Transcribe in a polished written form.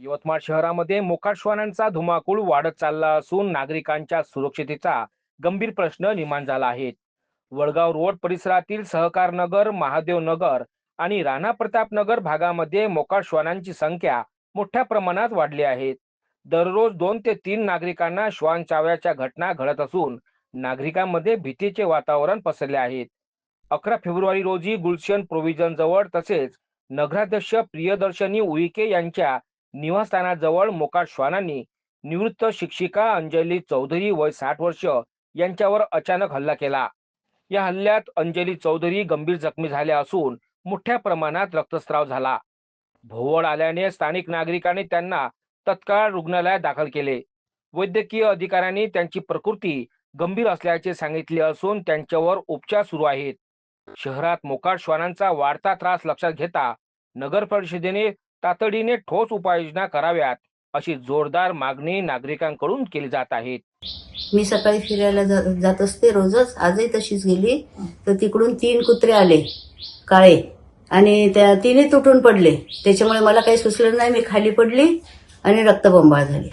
यवतमाळ शहरामध्ये मोकाट श्वानांचा धुमाकूळ वाढत चालला असून नागरिकांच्या सुरक्षिततेचा गंभीर प्रश्न निर्माण झाला आहे. वडगाव रोड परिसरातील सहकार नगर, महादेव नगर आणि राणा प्रताप नगर भागामध्ये मोकाट श्वानांची संख्या मोठ्या प्रमाणात वाढली आहे. दररोज 2 ते 3 नागरिकांना श्वान चावल्याच्या घटना घडत असून नागरिकांमध्ये भीतीचे वातावरण पसरले आहे. 11 फेब्रुवारी रोजी गुलशन प्रोव्हिजन जवळ तसेच नगराध्यक्ष प्रियदर्शनी उईके यांच्या निवासस्थानाजवळ मोकाट श्वानांनी निवृत्त शिक्षिका अंजली चौधरी वय 60 वर्ष यांच्यावर अचानक हल्ला केला. या हल्ल्यात अंजली चौधरी गंभीर जखमी झाल्या असून मोठ्या प्रमाणात रक्तस्राव झाला. भोवळ आल्याने स्थानिक नागरिकांनी त्यांना तत्काळ रुग्णालयात दाखल केले. वैद्यकीय अधिकाऱ्यांनी त्यांची प्रकृती गंभीर असल्याचे सांगितले असून त्यांच्यावर उपचार सुरू आहेत. शहरात मोकाट श्वानांचा वाढता त्रास लक्षात घेता नगर परिषदेने तातडीने ठोस उपाययोजना कराव्यात अशी जोरदार मागणी नागरिकांकडून केली जात आहे. मी सकाळी फिरायला जात असते रोजच. आजही तशीच गेली तर तिकडून 3 कुत्रे आले काळे आणि त्या 3ही तुटून पडले. त्याच्यामुळे मला काही सुचलं नाही. मी खाली पडली आणि रक्तबंबाळ झाली.